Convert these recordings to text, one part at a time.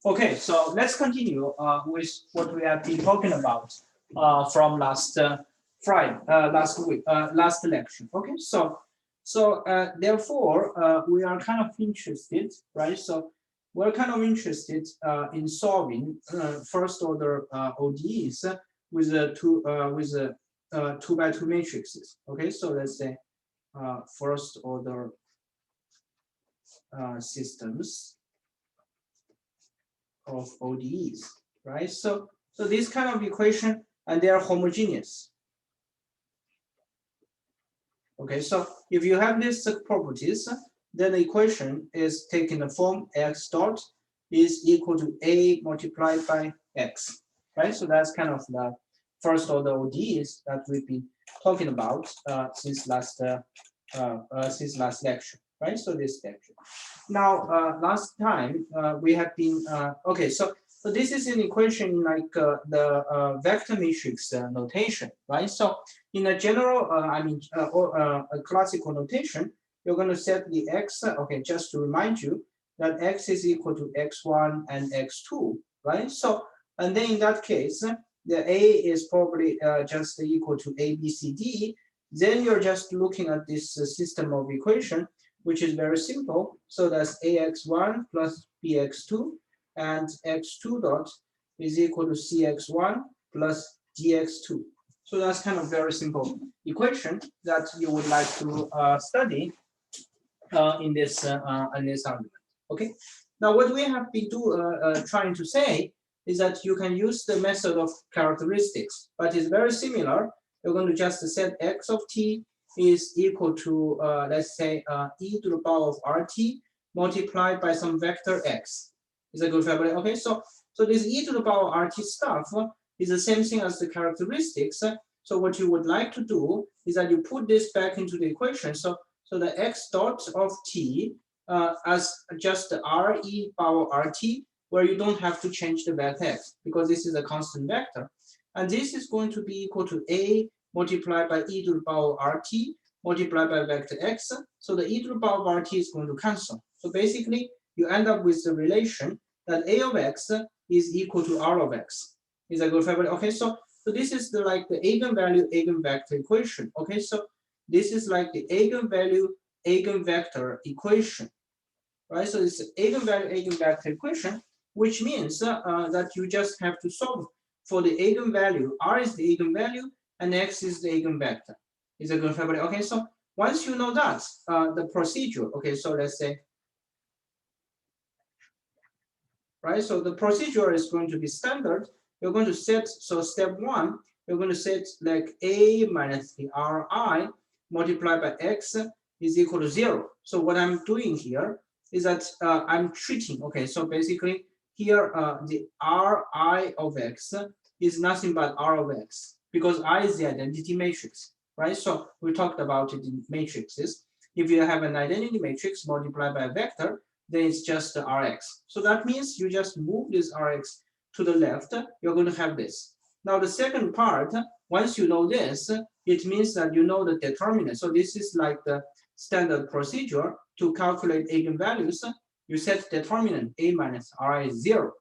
Okay, so let's continue with what we have been talking about from last Friday, last week, last lecture. Okay, so therefore we are kind of interested, right? So we're kind of interested in solving first order ODEs with a two by two matrices. Okay, so let's say first order systems of ODEs, right? So this kind of equation, and they are homogeneous. Okay, so if you have these properties, then the equation is taking the form x dot is equal to a multiplied by x, right? So that's kind of the first order ODEs that we've been talking about since last lecture, right? So this lecture. Now, last time we have been okay. So this is an equation like the vector matrix notation, right? So in a general, or a classical notation, you're going to set the x. Okay, just to remind you that x is equal to x1 and x2, right? So and then in that case, the a is probably just equal to a, b, c, d. Then you're just looking at this system of equation, which is very simple. So that's ax1 plus bx2, and x2 dot is equal to cx1 plus dx2. So that's kind of very simple equation that you would like to study in this argument. Okay. Now what we have been trying to say is that you can use the method of characteristics, but it's very similar. You're going to just set x of t is equal to let's say e to the power of rt multiplied by some vector x. Is that good for everybody? Okay, so this e to the power of rt stuff is the same thing as the characteristics. So what you would like to do is that you put this back into the equation. So the x dot of t as just the re power rt, where you don't have to change the vector x because this is a constant vector. And this is going to be equal to a multiplied by e to the power of rt multiplied by vector x. So the e to the power of rt is going to cancel. So basically, you end up with the relation that a of x is equal to r of x. Is that good for everybody? Okay, so this is the like the eigenvalue eigenvector equation. Okay, so this is like the eigenvalue eigenvector equation, right? So it's eigenvalue eigenvector equation, which means that you just have to solve for the eigenvalue. R is the eigenvalue and x is the eigenvector. Is that good for everybody? Okay, so once you know that, the procedure, okay, so let's say, right? So the procedure is going to be standard. You're going to set, so step one, you're going to set like a minus the ri multiplied by x is equal to 0. So what I'm doing here is that I'm treating, okay, so basically here the ri of x is nothing but r of x because I is the identity matrix, right? So we talked about it in matrices. If you have an identity matrix multiplied by a vector, then it's just the Rx. So that means you just move this Rx to the left, you're going to have this. Now the second part, once you know this, it means that you know the determinant. So this is like the standard procedure to calculate eigenvalues. You set determinant A minus Ri is 0.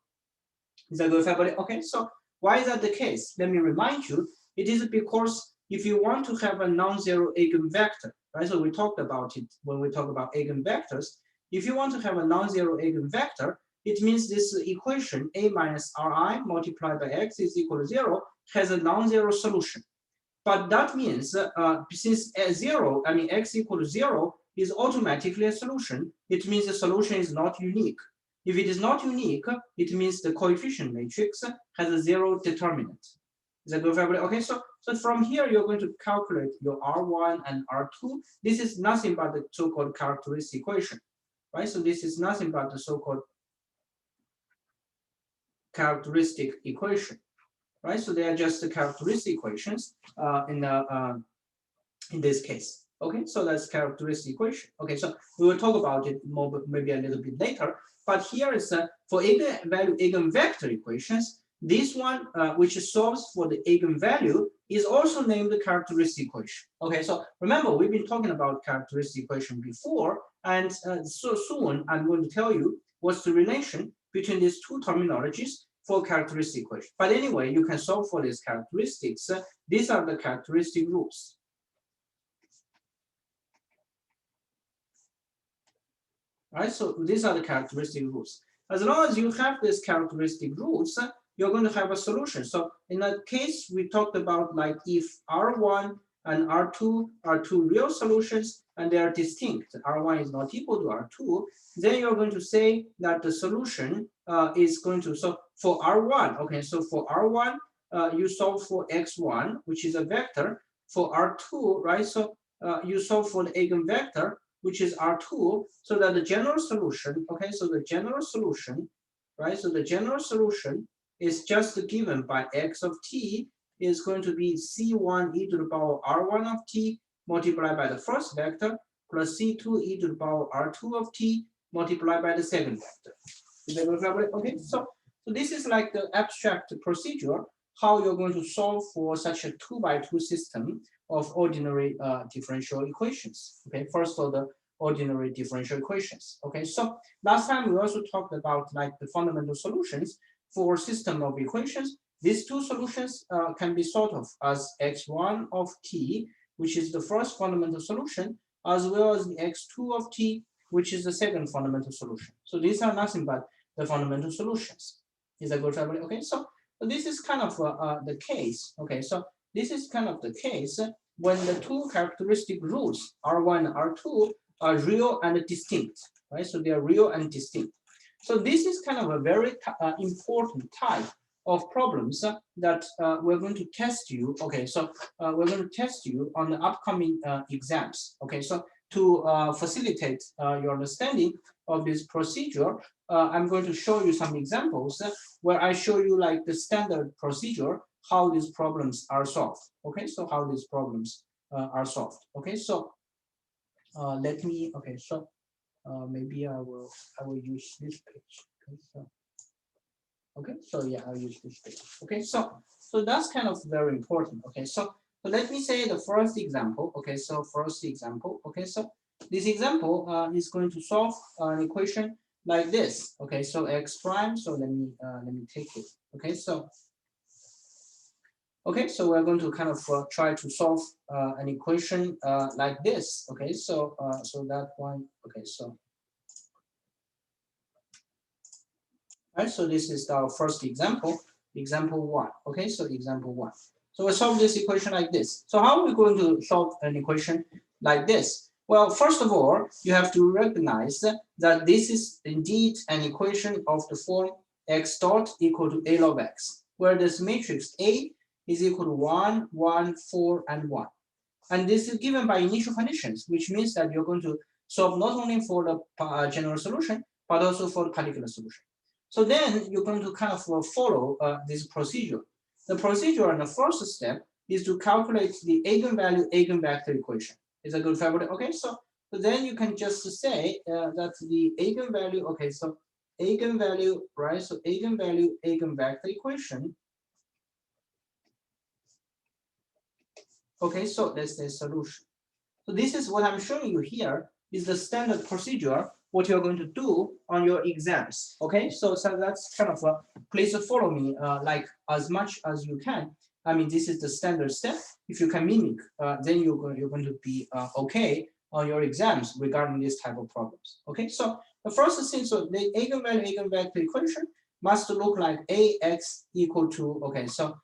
Is that good for everybody? Okay, so why is that the case? Let me remind you, it is because if you want to have a non-zero eigenvector, right? So we talked about it when we talk about eigenvectors. If you want to have a non-zero eigenvector, it means this equation a minus ri multiplied by x is equal to 0 has a non-zero solution. But that means since x equal to 0 is automatically a solution, it means the solution is not unique. If it is not unique, it means the coefficient matrix has a 0 determinant. Is that good for everybody? Okay, so from here, you're going to calculate your R1 and R2. This is nothing but the so-called characteristic equation, right? So this is nothing but the so-called characteristic equation, right? So they are just the characteristic equations in this case. Okay, so that's characteristic equation. Okay, so we will talk about it more, maybe a little bit later. But here is for eigenvalue eigenvector equations, this one which solves for the eigenvalue is also named the characteristic equation. Okay, so remember we've been talking about characteristic equation before, and so soon I'm going to tell you what's the relation between these two terminologies for characteristic equation. But anyway, you can solve for these characteristics. These are the characteristic rules. Right, so these are the characteristic rules. As long as you have these characteristic rules, you're going to have a solution. So in that case, we talked about like if R1 and R2 are two real solutions and they are distinct, R1 is not equal to R2, then you're going to say that the solution is going to, so for R1, okay, so for R1, you solve for X1, which is a vector. For R2, right, so you solve for the eigenvector, which is R2, so that the general solution, okay, so the general solution, right, so the general solution is just given by x of t is going to be c1 e to the power r1 of t multiplied by the first vector plus c2 e to the power r2 of t multiplied by the second vector. Is that okay? So this is like the abstract procedure, how you're going to solve for such a 2x2 system of ordinary differential equations. Okay, first order ordinary differential equations. Okay, so last time we also talked about like the fundamental solutions for system of equations. These two solutions can be thought of as x1 of t, which is the first fundamental solution, as well as the x2 of t, which is the second fundamental solution. So these are nothing but the fundamental solutions. Is that good, family? Okay, so this is kind of the case. Okay, so this is kind of the case when the two characteristic rules R1 and R2 are real and distinct, right? So they are real and distinct. So this is kind of a very important type of problems that we're going to test you. Okay, so we're going to test you on the upcoming exams. Okay, so to facilitate your understanding of this procedure, I'm going to show you some examples where I show you like the standard procedure, how these problems are solved. Okay, so how these problems are solved. Okay, so let me. Okay, so maybe I will use this page. Okay, so yeah, I'll use this page. Okay, so that's kind of very important. Okay, so let me say the first example. Okay, so first example. Okay, so this example is going to solve an equation like this. Okay, so x prime. So let me take it. Okay, so we're going to kind of try to solve an equation like this. Okay, so that one. Okay, so. Right, so this is our first example, example 1. Okay, so example 1. So we solve this equation like this. So how are we going to solve an equation like this? Well, first of all, you have to recognize that this is indeed an equation of the form x dot equal to a log x, where this matrix A is equal to 1, 1, 4, and 1. And this is given by initial conditions, which means that you're going to solve not only for the general solution, but also for the particular solution. So then you're going to kind of follow this procedure. The procedure on the first step is to calculate the eigenvalue eigenvector equation. Is a good family? Okay, so then you can just say that the eigenvalue, okay, so eigenvalue, right? So eigenvalue eigenvector equation. Okay, so that's the solution. So this is what I'm showing you here is the standard procedure, what you're going to do on your exams. Okay, so that's kind of please follow me like as much as you can. I mean, this is the standard step. If you can mimic, then you're going to be okay on your exams regarding this type of problems. Okay, so the first thing, so the eigenvalue eigenvector equation must look like ax equal to, okay, so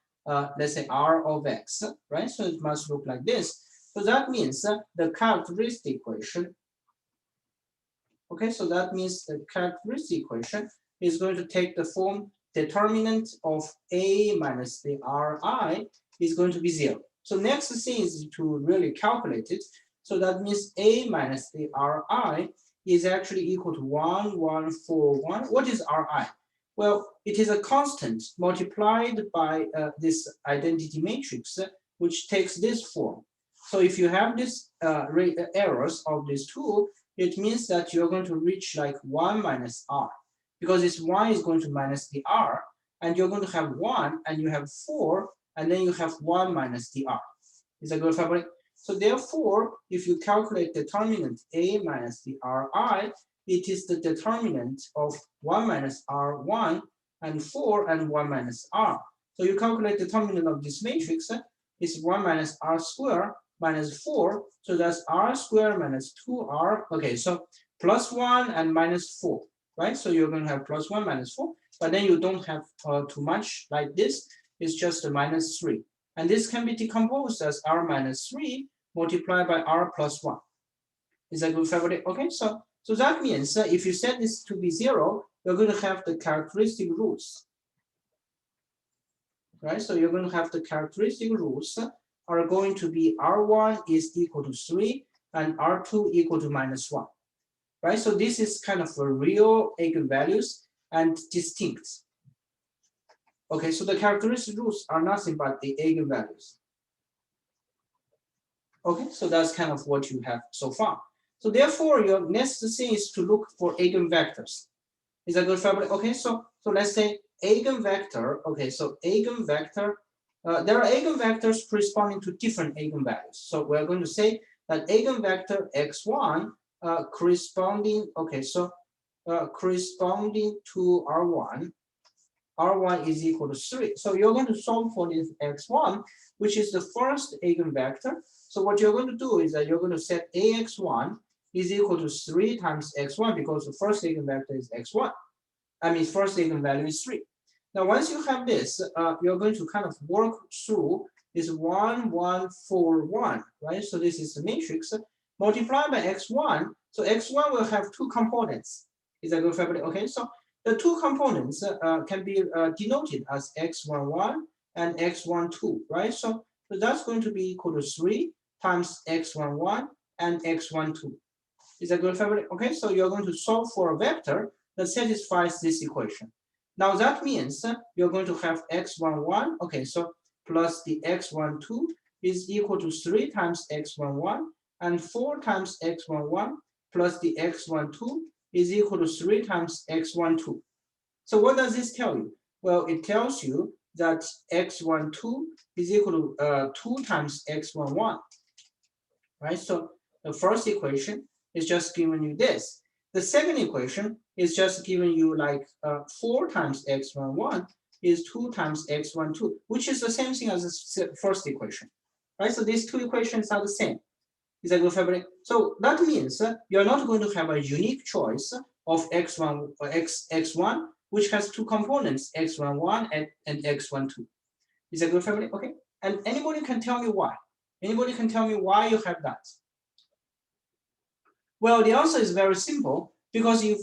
let's say r of x, right? So it must look like this. So that means the characteristic equation. Okay, so that means the characteristic equation is going to take the form determinant of a minus the ri is going to be 0. So next thing is to really calculate it. So that means a minus the ri is actually equal to 1, 1, 4, 1. What is ri? Well, it is a constant multiplied by this identity matrix, which takes this form. So if you have this errors of this two, it means that you're going to reach like 1 minus r, because this 1 is going to minus the r, and you're going to have 1, and you have 4, and then you have 1 minus the r. Is that good, family? So therefore, if you calculate determinant a minus the ri, it is the determinant of 1 minus R1 and 4 and 1 minus R. So you calculate the determinant of this matrix is 1 minus R squared minus 4. So that's R squared minus 2R. Okay, so plus 1 and minus 4, right? So you're going to have plus 1 minus 4, but then you don't have too much like this. It's just a minus 3. And this can be decomposed as R minus 3 multiplied by R plus 1. Is that good, family? Okay, so that means if you set this to be 0, you're going to have the characteristic roots. Right, so you're going to have the characteristic roots are going to be R1 is equal to 3 and R2 equal to minus 1. Right, so this is kind of a real eigenvalues and distinct. Okay, so the characteristic roots are nothing but the eigenvalues. Okay, so that's kind of what you have so far. So therefore, your next thing is to look for eigenvectors. Is that good, family? Okay, so let's say eigenvector. Okay, so eigenvector. There are eigenvectors corresponding to different eigenvalues. So we're going to say that eigenvector x1 corresponding. Okay, so corresponding to R1. R1 is equal to 3. So you're going to solve for this x1, which is the first eigenvector. So what you're going to do is that you're going to set ax1 is equal to 3 times x1 because the first eigenvector is x1. I mean, first eigenvalue is 3. Now, once you have this, you're going to kind of work through this 1, 1, 4, 1, right? So this is the matrix multiplied by x1. So x1 will have 2 components. Is that good, family? Okay, so the 2 components can be denoted as x11 and x12, right? So that's going to be equal to 3 times x11 and x12. Is that good, family? Okay, so you're going to solve for a vector that satisfies this equation. Now that means you're going to have x11, okay, so plus the x12 is equal to 3 times x11 and 4 times x11 plus the x12 is equal to 3 times x12. So what does this tell you? Well, it tells you that x12 is equal to 2 times x11, right? So the first equation is just giving you this. The second equation is just giving you like 4 times x11 is 2 times x12, which is the same thing as the first equation, right? So these 2 equations are the same. Is that good, family? So that means you're not going to have a unique choice of x1 or x1, which has 2 components, x11 and x12. Is that good, family? Okay. And anybody can tell me why? Anybody can tell me why you have that? Well, the answer is very simple because in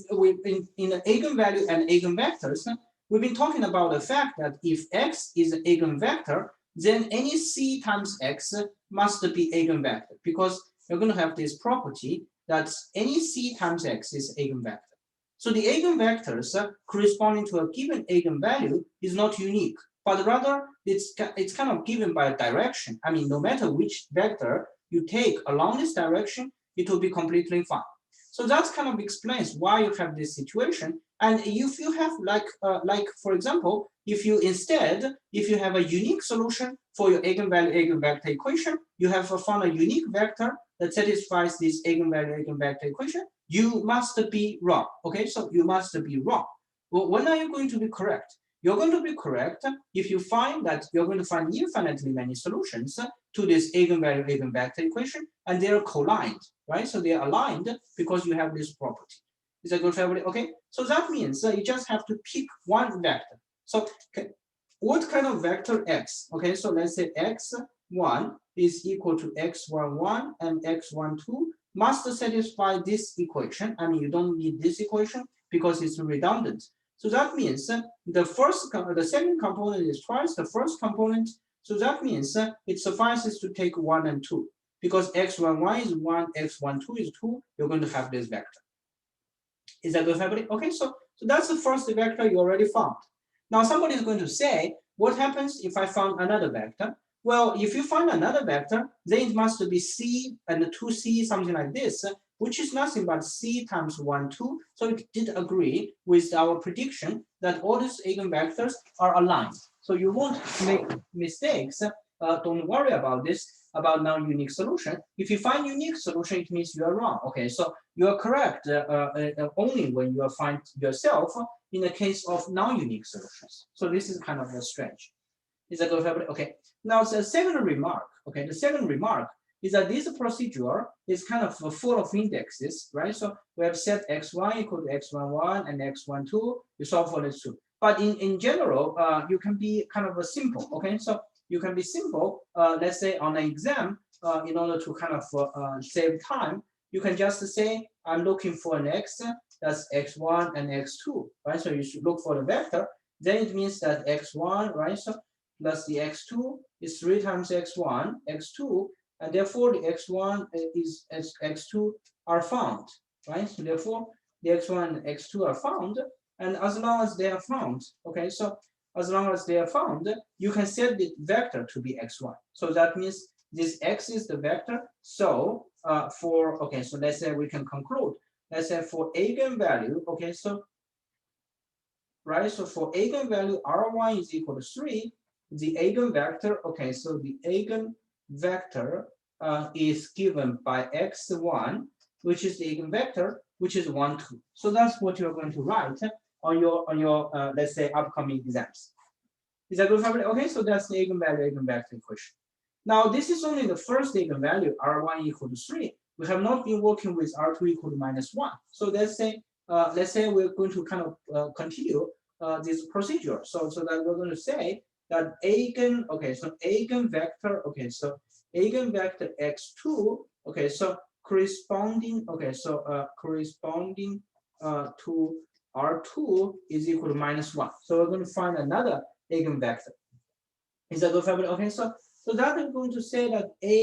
the eigenvalue and eigenvectors, we've been talking about the fact that if x is an eigenvector, then any c times x must be eigenvector because you're going to have this property that any c times x is eigenvector. So the eigenvectors corresponding to a given eigenvalue is not unique, but rather it's kind of given by a direction. I mean, no matter which vector you take along this direction, it will be completely fine. So that kind of explains why you have this situation. And if you have like for example, if you have a unique solution for your eigenvector equation, you have found a unique vector that satisfies this eigenvector equation, you must be wrong. Okay, so you must be wrong. Well, when are you going to be correct? You're going to be correct if you find that you're going to find infinitely many solutions to this eigenvector equation, and they're colligned, right? So they're aligned because you have this property. Is that good, family? Okay, so that means you just have to pick one vector. So what kind of vector x? Okay, so let's say x1 is equal to x11 and x12 must satisfy this equation. I mean, you don't need this equation because it's redundant. So that means the second component is twice the first component. So that means it suffices to take 1 and 2 because x11 is 1, x12 is 2. You're going to have this vector. Is that good, family? Okay, so that's the first vector you already found. Now somebody is going to say, what happens if I found another vector? Well, if you find another vector, then it must be c and 2c, something like this, which is nothing but c times 1, 2. So it did agree with our prediction that all these eigenvectors are aligned. So you won't make mistakes don't worry about this, about non-unique solution. If you find unique solution, it means you are wrong. Okay, so you are correct only when you find yourself in the case of non-unique solutions. So this is kind of strange. Is that good? Okay. Now the second remark. Okay, the second remark is that this procedure is kind of full of indexes, right? So we have set x1 equal to x11 and x12. You solve for this two. But in general, you can be kind of a simple. Okay, so you can be simple. Let's say on an exam, in order to kind of save time, you can just say I'm looking for an x that's x1 and x2, right? So you should look for the vector. Then it means that x1, right? So plus the x2 is 3 times x1, x2, and therefore the x1 is x2 are found, right? So therefore the x1 and x2 are found, and as long as they are found, okay, so as long as they are found, you can set the vector to be x1. So that means this x is the vector. So so let's say we can conclude. Let's say for eigenvalue, okay, so right, so for eigenvalue R1 is equal to 3, the eigenvector, okay, so the eigenvector is given by x1, which is the eigenvector, which is 1, 2. So that's what you're going to write on your let's say upcoming exams. Is that good for everybody? Okay, so that's the eigenvalue eigenvector equation. Now this is only the first eigenvalue R1 equal to 3. We have not been working with R2 equal to -1. So let's say we're going to kind of continue this procedure. So that we're going to say that eigenvector, okay, so eigenvector x2, okay, so corresponding, okay, so corresponding to R2 is equal to -1. So we're going to find another eigenvector. Is that good, family? Okay, so that is going to say that A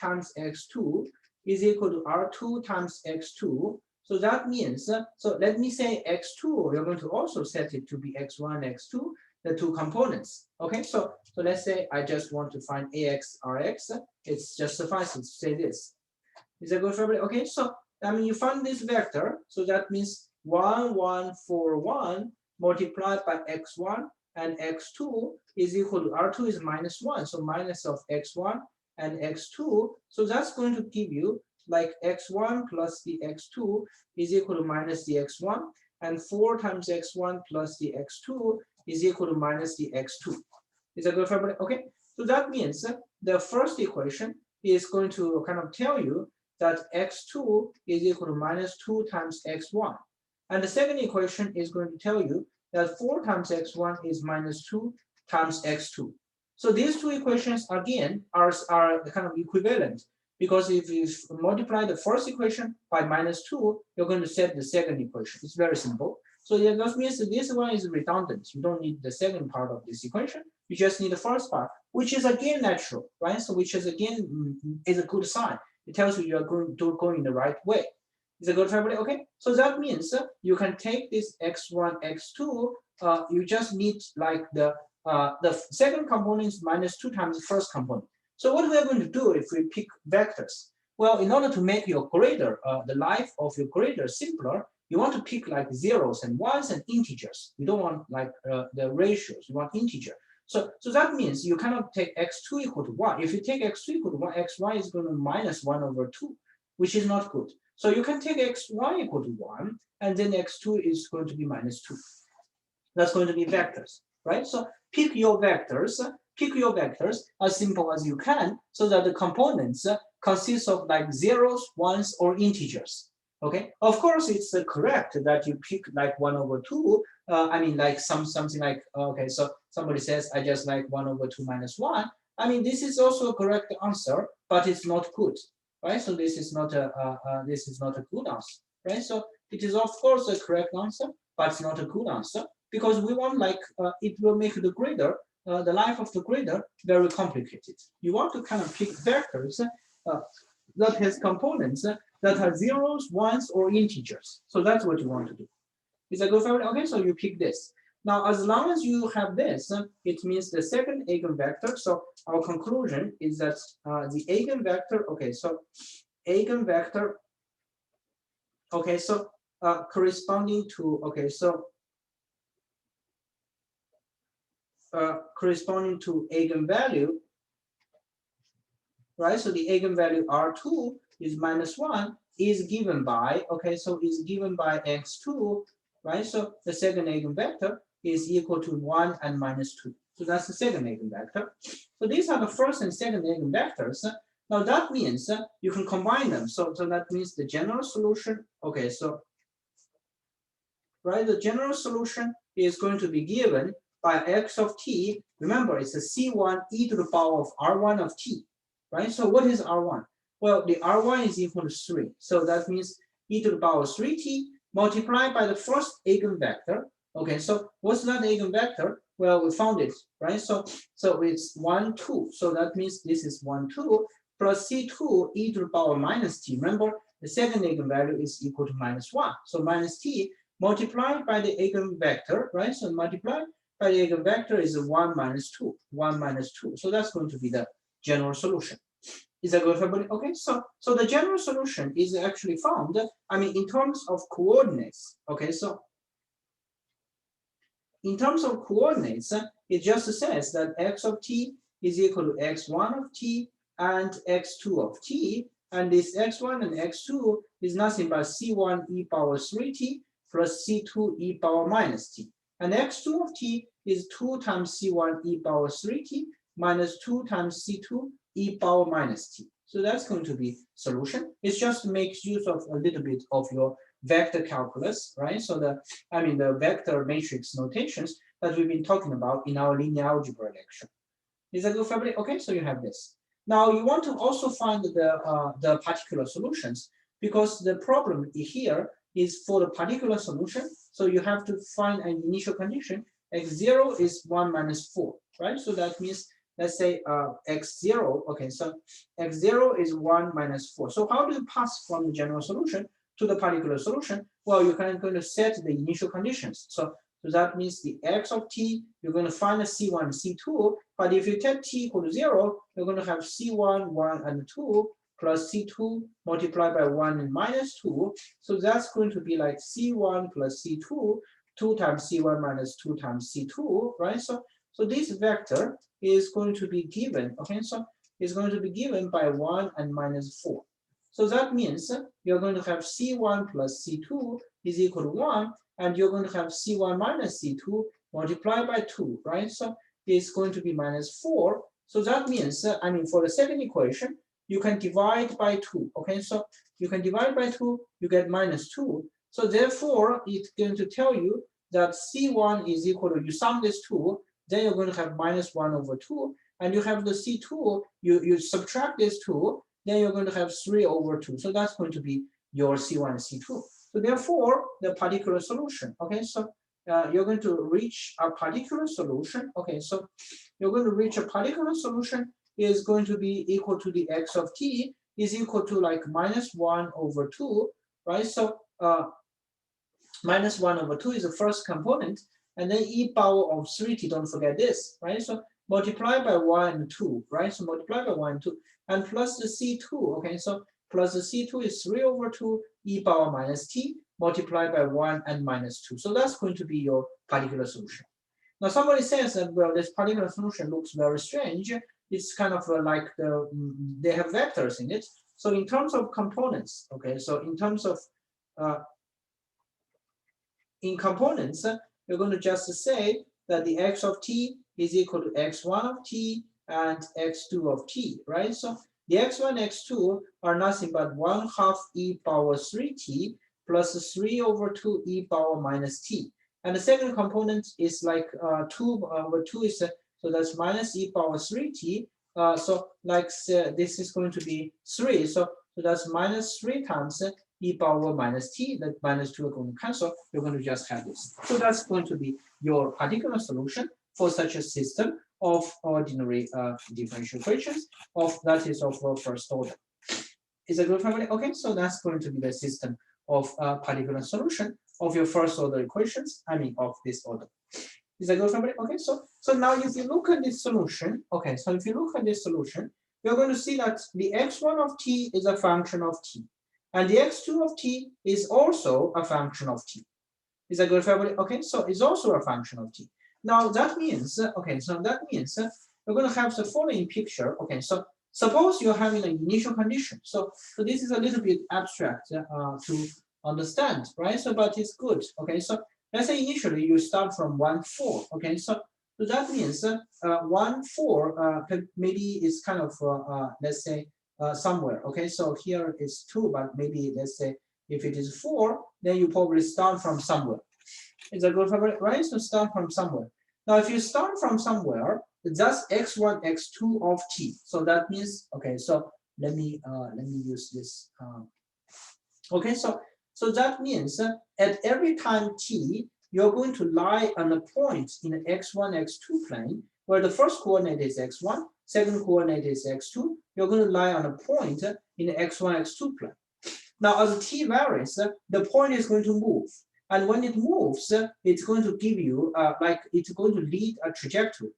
times x2 is equal to R2 times x2. So that means, so let me say x2, we're going to also set it to be x1, x2, the two components. Okay, so let's say I just want to find AX, RX. It's just suffices to say this. Is that good for everybody? Okay, so I mean, you find this vector. So that means 1, 1, 4, 1 multiplied by x1 and x2 is equal to R2 is -1. So minus of x1 and x2. So that's going to give you like x1 plus the x2 is equal to minus the x1, and 4 times x1 plus the x2 is equal to minus the x2. Is that good for everybody? Okay, so that means the first equation is going to kind of tell you that x2 is equal to -2 times x1. And the second equation is going to tell you that 4 times x1 is -2 times x2. So these two equations again are kind of equivalent, because if you multiply the first equation by -2, you're going to set the second equation. It's very simple. So that means that this one is redundant. You don't need the second part of this equation. You just need the first part, which is again natural, right? So which is again is a good sign. It tells you you're going in the right way. Is it good for everybody? Okay. So that means you can take this x1, x2. You just need like the second component is -2 times the first component. So what we are going to do if we pick vectors? Well, in order to make your grader, the life of your grader simpler, you want to pick like zeros and ones and integers. You don't want like the ratios. You want integer. So that means you cannot take x2 equal to 1. If you take x2 equal to 1, xy is going to -1/2, which is not good. So you can take xy equal to 1, and then x2 is going to be -2. That's going to be vectors, right? So pick your vectors as simple as you can, so that the components consist of like zeros, ones, or integers. Okay. Of course, it's correct that you pick like 1/2. I mean, like something like okay. So somebody says I just like 1/2 -1. I mean, this is also a correct answer, but it's not good, right? So this is not a good answer, right? So it is of course a correct answer, but it's not a good answer, because we want like it will make the grader, the life of the grader, very complicated. You want to kind of pick vectors that has components that are zeros, ones, or integers. So that's what you want to do. Is that good for everyone? Okay, so you pick this. Now, as long as you have this, it means the second eigenvector. So our conclusion is that the eigenvector, okay, so eigenvector, okay, so corresponding to, okay, so corresponding to eigenvalue, right? So the eigenvalue R2 is -1 is given by, okay, so is given by x2, right? So the second eigenvector is equal to 1 and -2. So that's the second eigenvector. So these are the first and second eigenvectors. Now that means you can combine them. So that means the general solution, okay, so right, the general solution is going to be given by x of t. Remember, it's a c1 e to the power of r1 of t, right? So what is r1? Well, the r1 is equal to 3. So that means e to the power of 3t multiplied by the first eigenvector. Okay, so what's that eigenvector? Well, we found it, right? So it's 1, 2. So that means this is 1, 2 plus c2 e to the power minus t. Remember, the second eigenvalue is equal to -1. So minus t multiplied by the eigenvector, right? So multiplied by the eigenvector is 1 minus 2, 1 minus 2. So that's going to be the general solution. Is that good for everybody? Okay, so the general solution is actually found, I mean, in terms of coordinates. Okay, so in terms of coordinates, it just says that x of t is equal to x1 of t and x2 of t. And this x1 and x2 is nothing but c1 e power 3t plus c2 e power minus t. And x2 of t is 2 times c1 e power 3t minus 2 times c2 e power minus t. So that's going to be solution. It just makes use of a little bit of your vector calculus, right? So the vector matrix notations that we've been talking about in our linear algebra lecture. Is that good, Fabry? Okay, so you have this. Now you want to also find the particular solutions, because the problem here is for the particular solution. So you have to find an initial condition. X0 is 1 minus 4, right? So that means, let's say x0, okay, so x0 is 1 minus 4. So how do you pass from the general solution to the particular solution? Well, you're going to set the initial conditions. So that means the x of t, you're going to find a c1 and c2, but if you take t equal to 0, you're going to have c1, 1, and 2 plus c2 multiplied by 1 and minus 2. So that's going to be like c1 plus c2, 2 times c1 minus 2 times c2, right? So this vector is going to be given, okay, so it's going to be given by 1 and minus 4. So that means you're going to have c1 plus c2 is equal to 1, and you're going to have c1 minus c2 multiplied by 2, right? So it's going to be minus 4. So that means, I mean, for the second equation, you can divide by 2, okay? So you can divide by 2, you get minus 2. So therefore, it's going to tell you that c1 is equal to, you sum this 2, then you're going to have minus 1 over 2, and you have the c2, you subtract this 2, then you're going to have 3 over 2. So that's going to be your c1 and c2. So therefore, the particular solution, okay, so you're going to reach a particular solution, okay, so you're going to reach a particular solution is going to be equal to the x of t is equal to like minus 1 over 2, right? So minus 1 over 2 is the first component, and then e power of 3t, don't forget this, right? So multiply by 1 and 2, right? So multiply by 1 and 2, and plus the c2, okay? So plus the c2 is 3 over 2 e power minus t multiplied by 1 and minus 2. So that's going to be your particular solution. Now somebody says that, well, this particular solution looks very strange. It's kind of like they have vectors in it. So in terms of components, okay, so in terms of in components, you're going to just say that the x of t is equal to x1 of t and x2 of t, right? So the x1, x2 are nothing but 1/2 e power 3t plus 3 over 2 e power minus t. And the second component is like 2 over 2 is, so that's minus e power 3t. So like this is going to be 3. So that's minus 3 times e power minus t, that minus 2 are going to cancel. You're going to just have this. So that's going to be your particular solution for such a system of ordinary differential equations that is of first order. Is that good, family? Okay, so that's going to be the system of particular solution of your first order equations, I mean of this order. Is that good, family? Okay, so now if you look at this solution, okay, so if you look at this solution, you're going to see that the x1 of t is a function of t, and the x2 of t is also a function of t. Is that good, family? Okay, so it's also a function of t. Now that means, okay, so that means we're going to have the following picture. Okay, so Suppose you're having an initial condition. So this is a little bit abstract to understand, right? So, but it's good. Okay, so let's say initially you start from 1, 4. Okay, so that means 1, 4 maybe is kind of let's say somewhere. Okay, so here is 2, but maybe let's say if it is 4, then you probably start from somewhere. Is that good, right? So start from somewhere. Now, if you start from somewhere, that's x1, x2 of t. So that means, okay, so let me use this. Okay, so that means at every time t, you're going to lie on a point in the x1, x2 plane, where the first coordinate is x1, second coordinate is x2. You're going to lie on a point in the x1, x2 plane. Now, as t varies, the point is going to move. And when it moves, it's going to give you, like, it's going to lead a trajectory.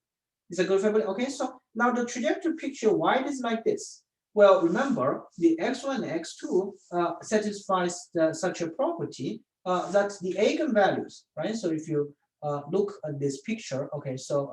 Is that good, family? Okay, so now the trajectory picture, why it is like this? Well, remember, the x1 and x2 satisfies such a property that the eigenvalues, right? So if you look at this picture, okay, so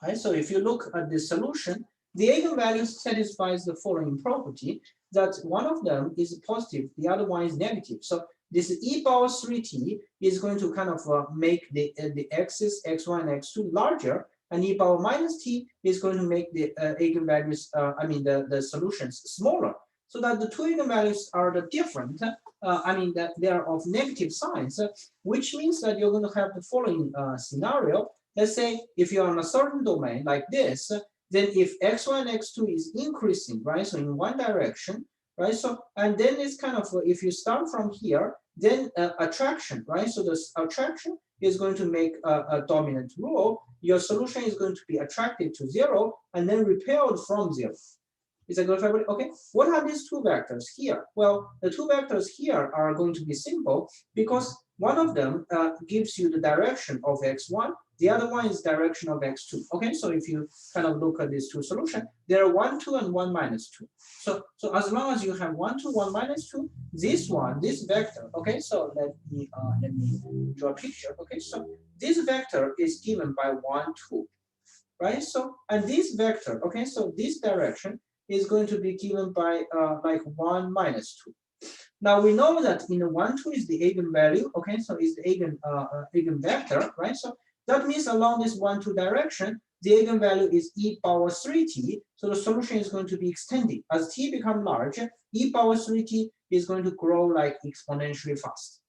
if you look at the solution, the eigenvalues satisfies the following property, that one of them is positive, the other one is negative. So this e power 3t is going to kind of make the x's, x1 and x2 larger, and e power minus t is going to make the eigenvalues, the solutions smaller, so that the two eigenvalues are the different, that they are of negative signs, which means that you're going to have the following scenario. Let's say if you're on a certain domain like this, then if x1 and x2 is increasing, right? So in one direction, right? So, and then it's kind of, if you start from here, then attraction, right? So this attraction is going to make a dominant rule. Your solution is going to be attracted to 0 and then repelled from 0. Is that good, everybody? Okay. What are these two vectors here? Well, the two vectors here are going to be simple because one of them gives you the direction of x1, the other one is direction of x2. Okay, so if you kind of look at these two solutions, there are 1, 2, and 1 minus 2. So as long as you have 1, 2, 1 minus 2, this vector. Okay, so let me draw a picture. Okay, so this vector is given by 1, 2, right? So and this vector. Okay, so this direction is going to be given by like 1 minus 2. Now we know that in the 1, 2 is the eigenvalue. Okay, so it's the eigenvector, right? So that means along this 1, 2 direction, the eigenvalue is e power 3t. So the solution is going to be extending. As t become larger, e power 3t is going to grow like exponentially fast.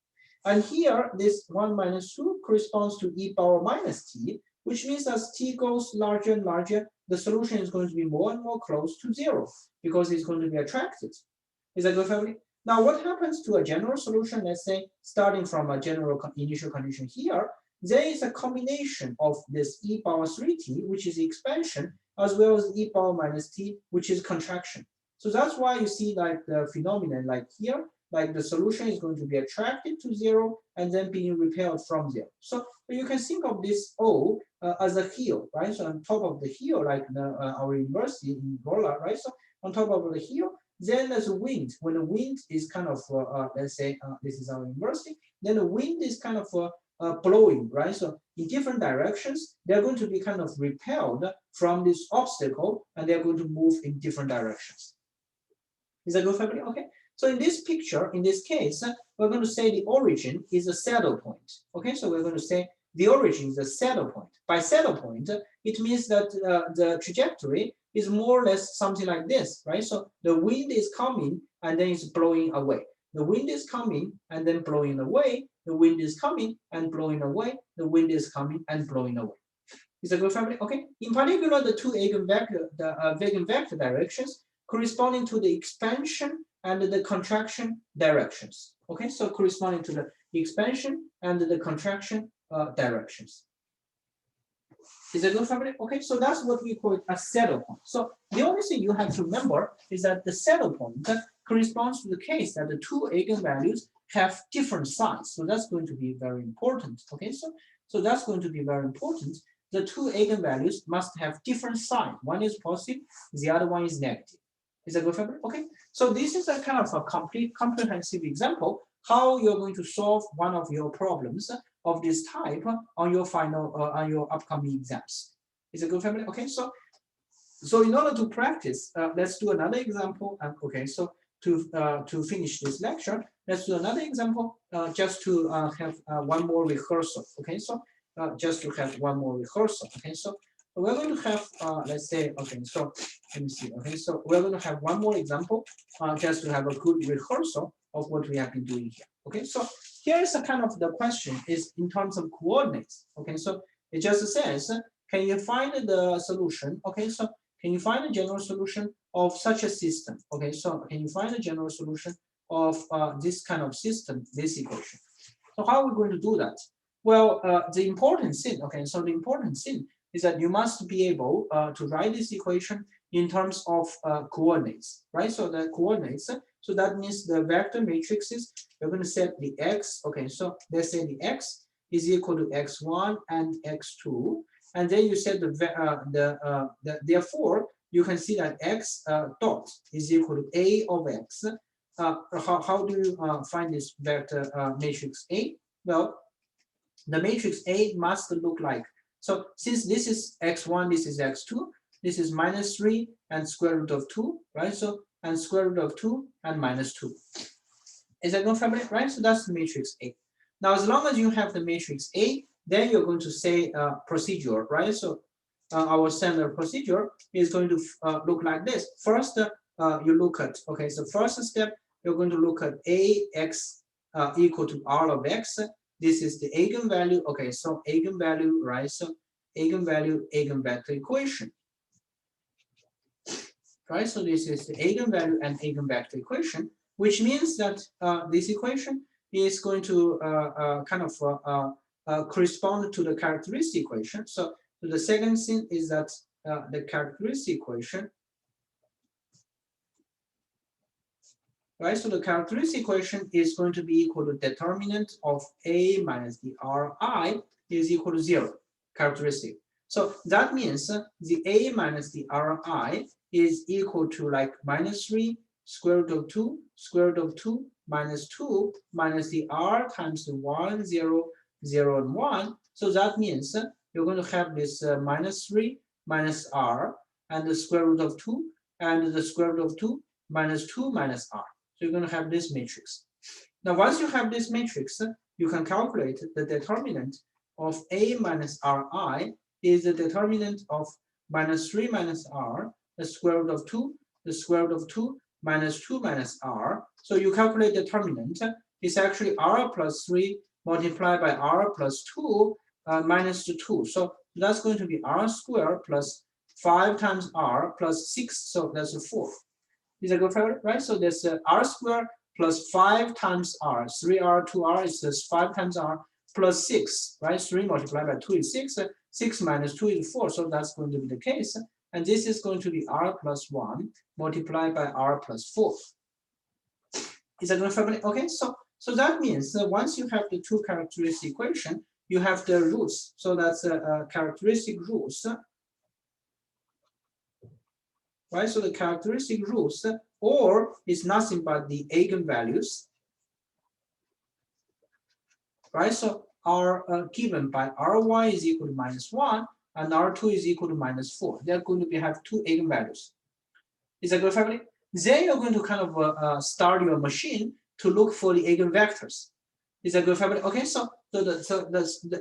And here, this 1 minus 2 corresponds to e power minus t, which means as t goes larger and larger, the solution is going to be more and more close to 0 because it's going to be attracted. Is that good, family? Now, what happens to a general solution? Let's say starting from a general initial condition here, there is a combination of this e power 3t, which is expansion, as well as e power minus t, which is contraction. So that's why you see like the phenomenon like here, like the solution is going to be attracted to 0 and then being repelled from 0. So you can think of this O as a hill, right? So on top of the hill, like our university in Gola, right? So on top of the hill, then there's a wind. When the wind is kind of, let's say this is our university, then the wind is kind of blowing, right? So in different directions, they're going to be kind of repelled from this obstacle, and they're going to move in different directions. Is that good, family? Okay. So in this picture, in this case, we're going to say the origin is a saddle point. Okay, so we're going to say the origin is a saddle point. By saddle point, it means that the trajectory is more or less something like this, right? So the wind is coming and then it's blowing away. The wind is coming and then blowing away. The wind is coming and blowing away. The wind is coming and blowing away. Is that good, family? Okay. In particular, the two eigenvector directions corresponding to the expansion and the contraction directions. Okay, so corresponding to the expansion and the contraction directions. Is that good, family? Okay, so that's what we call a saddle point. So the only thing you have to remember is that the saddle point corresponds to the case that the two eigenvalues have different signs. So that's going to be very important. Okay, so that's going to be very important. The two eigenvalues must have different signs. One is positive, the other one is negative. Is that good, family? Okay, so this is a kind of a complete comprehensive example how you're going to solve one of your problems of this type on your final on your upcoming exams. Is it good, family? Okay, so So in order to practice, let's do another example. Okay, so to finish this lecture, let's do another example just to have one more rehearsal. Okay, so just to have one more rehearsal. Okay, so we're going to have let's say, okay, so let me see. Okay, so we're going to have one more example just to have a good rehearsal of what we have been doing here. Okay, so here is a kind of the question is in terms of coordinates. Okay, so it just says, can you find the solution? Okay, so can you find a general solution of such a system? Okay, so can you find a general solution of this kind of system, this equation? So how are we going to do that? Well, the important thing, okay, so the important thing is that you must be able to write this equation in terms of coordinates, right? So the coordinates, so that means the vector matrices, you're going to set the x, okay, so let's say the x is equal to x1 and x2, and then you set therefore you can see that x dot is equal to a of x. How do you find this vector matrix A? Well, the matrix A must look like, so since this is x1, this is x2, this is -3 and square root of 2, right? So and square root of 2 and -2. Is that confirmed, right? So that's the matrix A. Now, as long as you have the matrix A, then you're going to say procedure, right? So our standard procedure is going to look like this. First, you look at, okay, so first step, you're going to look at Ax equal to R of x. This is the eigenvalue, okay, so eigenvalue, right? So eigenvalue, eigenvector equation, right? So this is the eigenvalue and eigenvector equation, which means that this equation is going to kind of correspond to the characteristic equation. So the second thing is that the characteristic equation, right? So the characteristic equation is going to be equal to determinant of A minus the Ri is equal to 0, characteristic. So that means the A minus the Ri is equal to like -3 square root of 2 square root of 2 minus 2 minus the R times the 1, 0, 0, and 1. So that means you're going to have this -3 minus R and the square root of 2 and the square root of 2 minus 2 minus R. So you're going to have this matrix. Now, once you have this matrix, you can calculate the determinant of A minus Ri is the determinant of -3 minus R, the square root of 2, the square root of 2 minus 2 minus R. So you calculate determinant. It's actually R plus 3 multiplied by R plus 2 minus 2. So that's going to be R squared plus 5 times R plus 6. So that's a 4. Is that good, right? So there's R squared plus 5 times R. 3R, 2R is just 5 times R plus 6, right? 3 multiplied by 2 is 6. 6 minus 2 is 4. So that's going to be the case. And this is going to be R plus 1 multiplied by R plus 4. Is that good, okay? So that means that once you have the two characteristic equation, you have the roots. So that's characteristic roots. Right, so the characteristic roots, or is nothing but the eigenvalues, right? So are given by Ry is equal to -1 and R2 is equal to -4. They're going to have two eigenvalues. Is that good, family? Then you're going to kind of start your machine to look for the eigenvectors. Is that good, family? Okay, so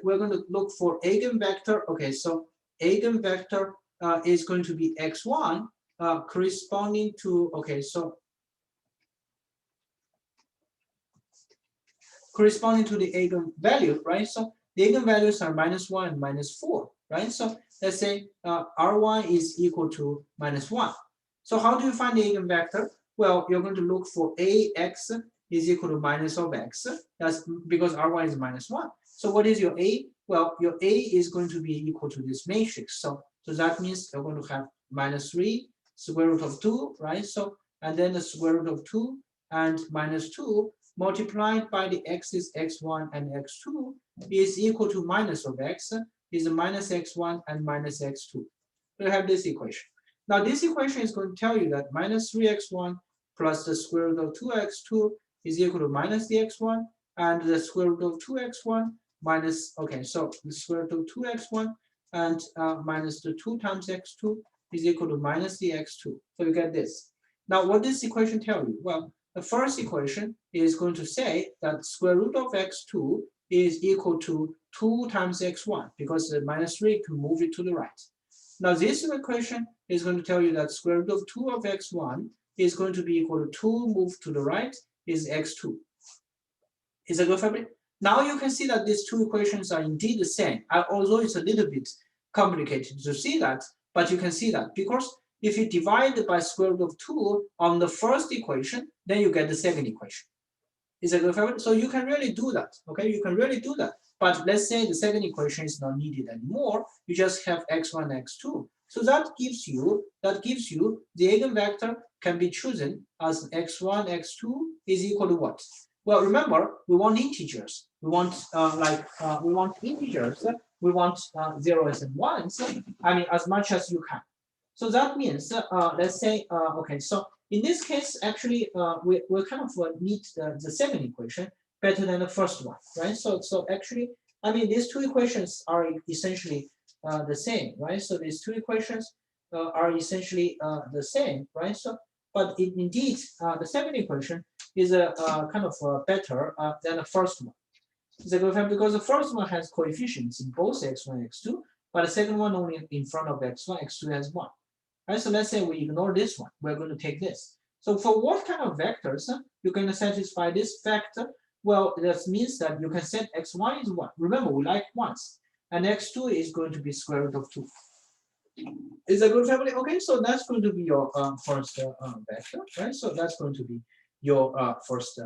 we're going to look for eigenvector. Okay, so eigenvector is going to be x1. Corresponding to, okay, so corresponding to the eigenvalue, right? So the eigenvalues are -1 and -4, right? So let's say Ry is equal to -1. So how do you find the eigenvector? Well, you're going to look for Ax is equal to minus of x. That's because Ry is -1. So what is your A? Well, your A is going to be equal to this matrix. So that means you're going to have -3 square root of 2, right? So, and then the square root of 2 and -2 multiplied by the x's x1 and x2 is equal to minus of x is minus x1 and minus x2. We have this equation. Now this equation is going to tell you that -3x1 plus the square root of 2x2 is equal to minus the x1 and the square root of 2x1 minus, okay, so the square root of 2x1 and minus the 2 times x2 is equal to minus the x2. So you get this. Now, what this equation tell you? Well, the first equation is going to say that square root of x2 is equal to 2 times x1 because the minus 3 can move it to the right. Now, this equation is going to tell you that square root of 2 of x1 is going to be equal to 2 moved to the right is x2. Is that good, family? Now you can see that these two equations are indeed the same, although it's a little bit complicated to see that, but you can see that because if you divide by square root of 2 on the first equation, then you get the second equation. Is that good, family? So you can really do that, okay? You can really do that. But let's say the second equation is not needed anymore. You just have x1, x2. So that gives you the eigenvector can be chosen as x1, x2 is equal to what? Well, remember, we want integers. We want we want integers. We want zeros and ones. I mean, as much as you can. So that means, let's say, okay. So in this case, actually, we kind of need the second equation better than the first one, right? So actually, I mean, these two equations are essentially the same, right? So these two equations are essentially the same, right? So, but indeed, the second equation is a kind of better than the first one. Because the first one has coefficients in both x1, x2, but the second one only in front of x1, x2 has 1. Right, so let's say we ignore this one. We're going to take this. So for what kind of vectors you're going to satisfy this factor? Well, that means that you can set x1 is 1. Remember, we like ones. And x2 is going to be square root of 2. Is that good, family? Okay, so that's going to be your first vector, right? So that's going to be your first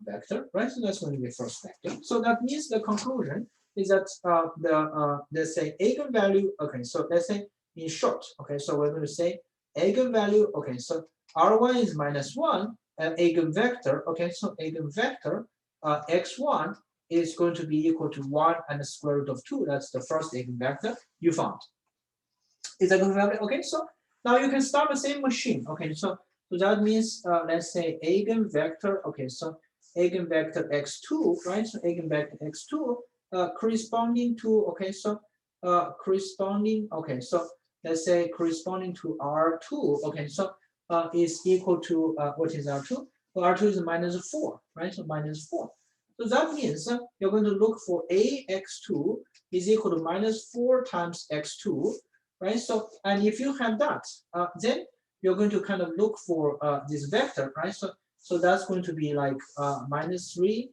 vector, right? So that's going to be first vector. So that means the conclusion is that let's say eigenvalue. Okay, so let's say in short. Okay, so we're going to say eigenvalue. Okay, so R1 is -1 and eigenvector. Okay, so eigenvector x1 is going to be equal to 1 and the square root of 2. That's the first eigenvector you found. Is that good, family? Okay, so now you can start the same machine. Okay, so that means let's say eigenvector. Okay, so eigenvector x2, right? So eigenvector x2 corresponding to corresponding. Okay, so let's say corresponding to R2. Okay, so is equal to what is R2? Well, R2 is -4, right? So -4. So that means you're going to look for AX2 is equal to -4 times x2. Right, so and if you have that, then you're going to kind of look for this vector, right? So that's going to be like -3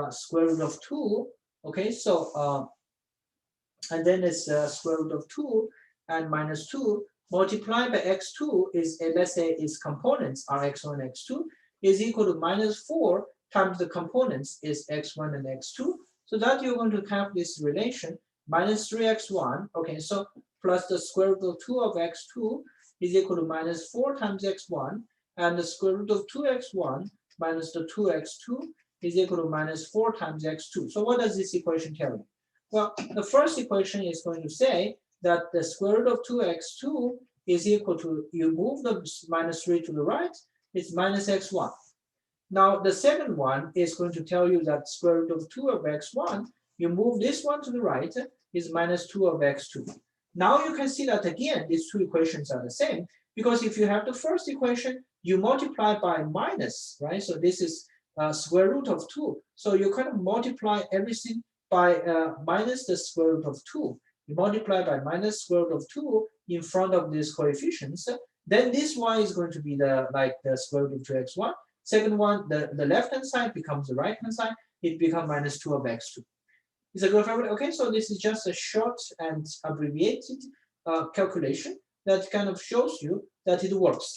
square root of 2. Okay, so and then it's square root of 2 and -2 multiplied by x2 is let's say its components are x1 and x2 is equal to -4 times the components is x1 and x2. So that you're going to have this relation -3x1. Okay, so plus the square root of 2 of x2 is equal to -4 times x1, and the square root of 2x1 minus the 2x2 is equal to -4 times x2. So what does this equation tell you? Well, the first equation is going to say that the square root of 2x2 is equal to, you move the -3 to the right, it's -x1. Now, the second one is going to tell you that square root of 2 of x1, you move this one to the right, is -2 of x2. Now you can see that again, these two equations are the same, because if you have the first equation, you multiply by minus, right? So this is square root of 2. So you kind of multiply everything by minus the square root of 2. You multiply by minus square root of 2 in front of these coefficients. Then this one is going to be the square root of 2x1. Second one, the left-hand side becomes the right-hand side. It becomes -2 of x2. Is that good, family? Okay, so this is just a short and abbreviated calculation that kind of shows you that it works.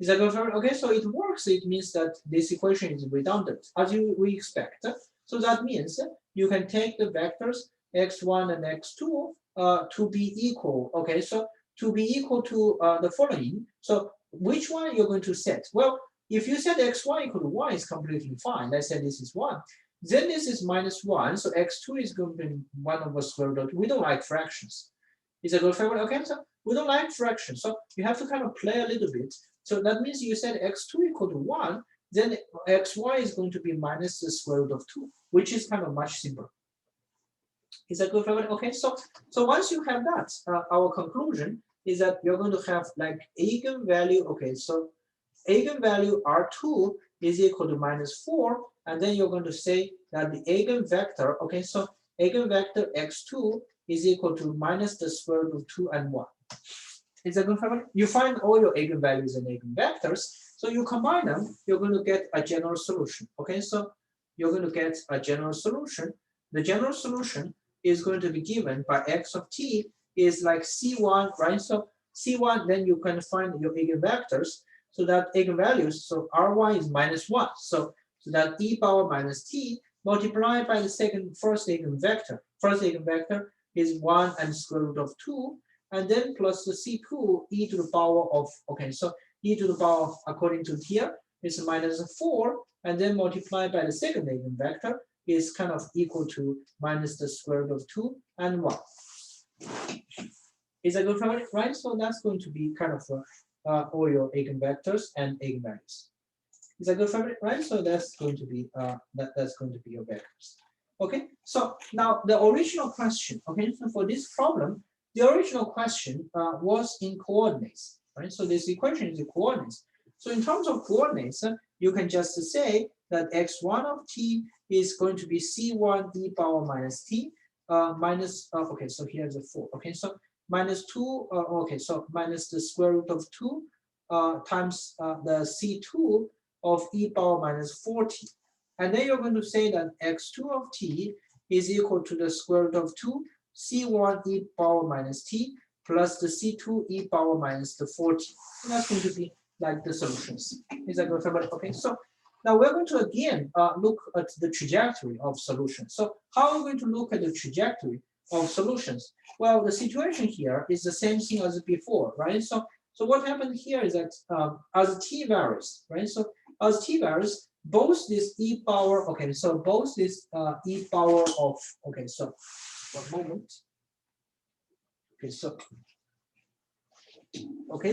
Is that good, family? Okay, so it works. It means that this equation is redundant, as we expect. So that means you can take the vectors x1 and x2 to be equal. Okay, so to be equal to the following. So which one you're going to set? Well, if you set x1 equal to 1, it's completely fine. Let's say this is 1. Then this is -1, so x2 is going to be 1 over square root of 2. We don't like fractions. Is that good, family? Okay, so we don't like fractions, so you have to kind of play a little bit. So that means you set x2 equal to 1, then xy is going to be minus the square root of 2, which is kind of much simpler. Is that good, family? Okay, so once you have that, our conclusion is that you're going to have like eigenvalue. Okay, so eigenvalue R2 is equal to -4, and then you're going to say that the eigenvector, okay, so eigenvector x2 is equal to minus the square root of 2 and 1. Is that good, family? You find all your eigenvalues and eigenvectors, so you combine them, you're going to get a general solution. Okay, so you're going to get a general solution. The general solution is going to be given by x of t is like C1, right? So C1, then you can find your eigenvectors. So that eigenvalues, so R1 is -1. So that e power minus t multiplied by the first eigenvector. First eigenvector is 1 and square root of 2, and then plus the C2 e to the power of, okay, so e to the power of, according to here, is -4, and then multiplied by the second eigenvector is kind of equal to minus the square root of 2 and 1. Is that good, right? So that's going to be kind of all your eigenvectors and eigenvalues. Is that good, family? Right? So that's going to be that's going to be your vectors. Okay. So now the original question. Okay. So for this problem, the original question was in coordinates. Right. So this equation is in coordinates. So in terms of coordinates, you can just say that x1 of t is going to be c1 e power minus t minus. Okay. So here's a 4. Okay. So -2. Okay. So minus the square root of 2 times the c2 of e power minus 4t. And then you're going to say that x2 of t is equal to the square root of 2 c1 e power minus t plus the c2 e power minus the 4t. And that's going to be like the solutions. Is that good, everybody? Okay, so now we're going to again look at the trajectory of solutions. So how are we going to look at the trajectory of solutions? Well, the situation here is the same thing as before, right? So what happened here is that as t varies, right? So as t varies, both this e power, okay, so both this e power of, okay, so one moment. Okay,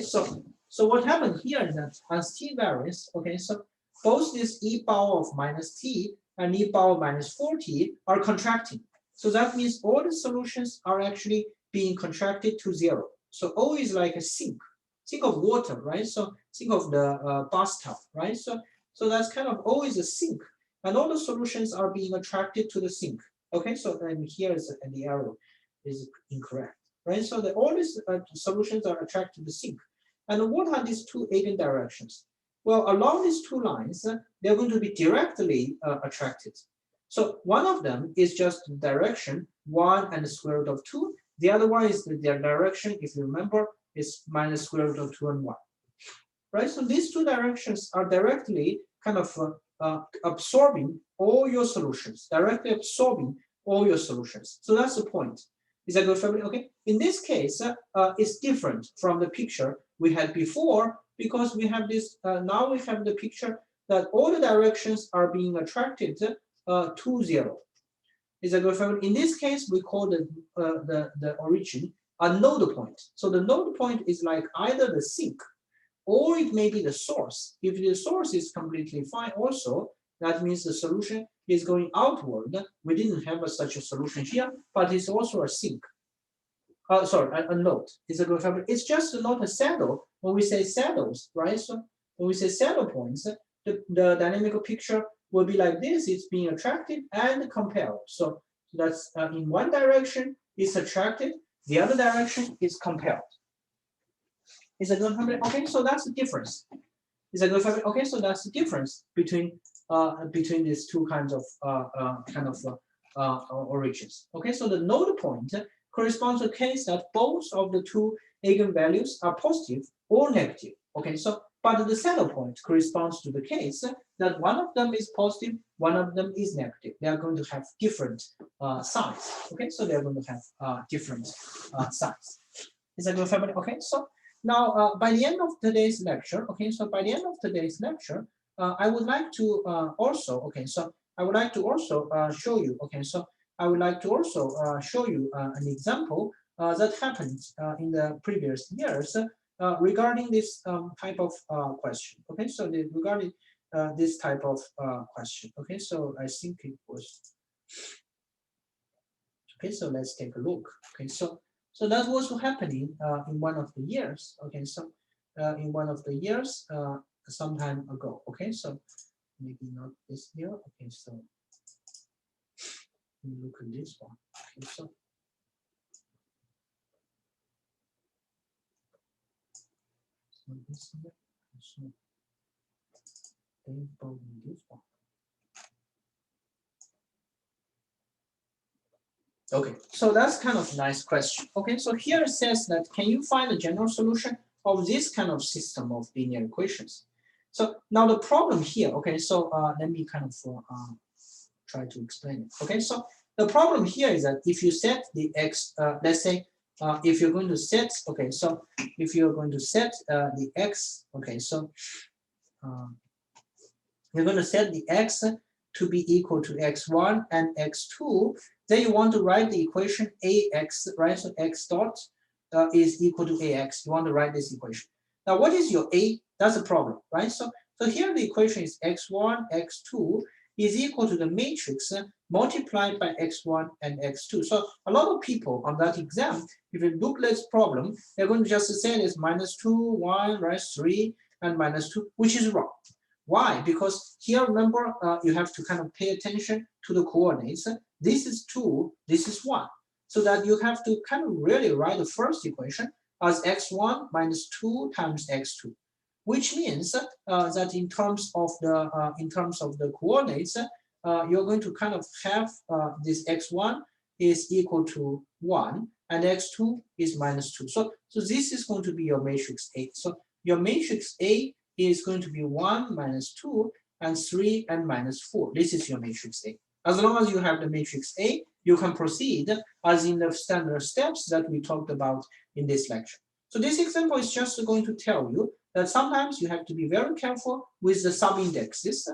so what happened here is that as t varies, okay, so both this e power of minus t and e power minus 4t are contracting. So that means all the solutions are actually being contracted to 0. So O is like a sink. Think of water, right? So think of the bathtub, right? So that's kind of always a sink, and all the solutions are being attracted to the sink. Okay, so and here is and the arrow is incorrect, right? So all these solutions are attracted to the sink. And what are these two eigendirections? Well, along these two lines, they're going to be directly attracted. So one of them is just the direction 1 and the square root of 2. The other one is the direction, if you remember, is minus square root of 2 and 1. Right? So these two directions are directly kind of absorbing all your solutions, directly absorbing all your solutions. So that's the point. Is that good, family? Okay. In this case, it's different from the picture we had before because we have this. Now we have the picture that all the directions are being attracted to 0. Is that good, family? In this case, we call the origin a node point. So the node point is like either the sink or it may be the source. If the source is completely fine also, that means the solution is going outward. We didn't have such a solution here, but it's also a sink. Sorry, a node. It's a good family. It's just not a saddle. When we say saddles, right? So when we say saddle points, the dynamical picture will be like this. It's being attracted and compelled. So that's in one direction it's attracted, the other direction is compelled. Is a good family? Okay, so that's the difference. Is a good family? Okay, so that's the difference between these two kinds of origins. Okay, so the node point corresponds to a case that both of the two eigenvalues are positive or negative. Okay, so but the saddle point corresponds to the case that one of them is positive, one of them is negative. They are going to have different signs. Okay, so they are going to have different signs. Is that good, family? Okay, so now by the end of today's lecture, okay, so by the end of today's lecture, I would like to also, okay, so I would like to also show you, okay, so I would like to also show you an example that happened in the previous years regarding this type of question. Okay, so regarding this type of question. Okay, so I think it was. Okay, so let's take a look. Okay, so So that was happening in one of the years. Okay, so in one of the years some time ago. Okay, so maybe not this year. Okay, so we look at this one. Okay, so this year, so they both in this one. Okay, so that's kind of a nice question. Okay, so here it says that can you find a general solution of this kind of system of linear equations? So now the problem here, okay, so let me kind of try to explain it. Okay, so the problem here is that if you set the x, let's say if you're going to set, okay, so if you're going to set the x, okay, so you're going to set the x to be equal to x1 and x2, then you want to write the equation ax, right? So x dot is equal to ax. You want to write this equation. Now, what is your a? That's a problem, right? So here the equation is x1, x2 is equal to the matrix multiplied by x1 and x2. So a lot of people on that exam, if you look at this problem, they're going to just say it's minus 2, 1, right, 3, and minus 2, which is wrong. Why? Because here, remember, you have to kind of pay attention to the coordinates. This is 2, this is 1. So that you have to kind of really write the first equation as x1 minus 2 times x2, which means that in terms of the coordinates, you're going to kind of have this x1 is equal to 1 and x2 is minus 2. So this is going to be your matrix A. So your matrix A is going to be 1 minus 2 and 3 and minus 4. This is your matrix A. As long as you have the matrix A, you can proceed as in the standard steps that we talked about in this lecture. So this example is just going to tell you that sometimes you have to be very careful with the subindexes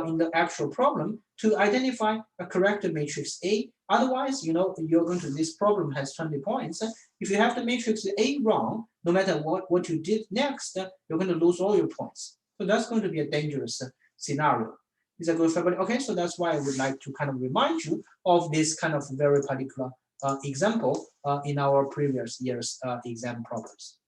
in the actual problem to identify a correct matrix A. Otherwise, you know, you're going to, this problem has 20 points. If you have the matrix A wrong, no matter what you did next, you're going to lose all your points. So that's going to be a dangerous scenario. Is that good for everybody? Okay, so that's why I would like to kind of remind you of this kind of very particular example in our previous year's exam problems.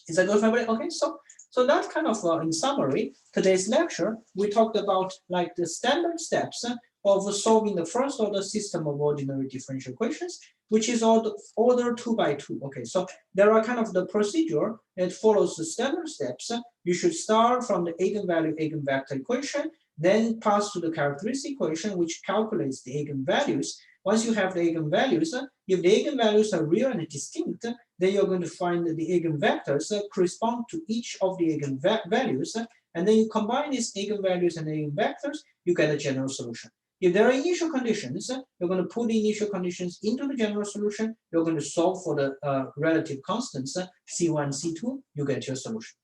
Is that good for everybody? Okay, so that's kind of in summary, today's lecture, we talked about like the standard steps of solving the first order system of ordinary differential equations, which is order 2 by 2. Okay, so there are kind of the procedure that follows the standard steps. You should start from the eigenvalue eigenvector equation, then pass to the characteristic equation, which calculates the eigenvalues. Once you have the eigenvalues, if the eigenvalues are real and distinct, then you're going to find the eigenvectors correspond to each of the eigenvalues, and then you combine these eigenvalues and eigenvectors, you get a general solution. If there are initial conditions, you're going to put the initial conditions into the general solution, you're going to solve for the relative constants, C1, C2, you get your solution.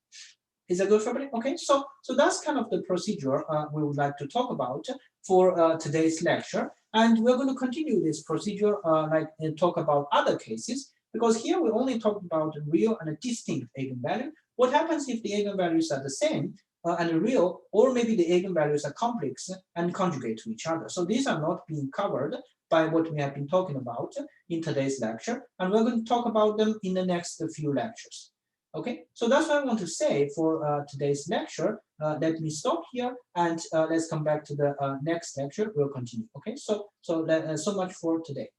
Is that good for everybody? Okay, so that's kind of the procedure we would like to talk about for today's lecture. And we're going to continue this procedure and talk about other cases, because here we only talk about real and a distinct eigenvalue. What happens if the eigenvalues are the same and real, or maybe the eigenvalues are complex and conjugate to each other? So these are not being covered by what we have been talking about in today's lecture, and we're going to talk about them in the next few lectures. Okay, so that's what I want to say for today's lecture. Let me stop here and let's come back to the next lecture. We'll continue. Okay, so much for today.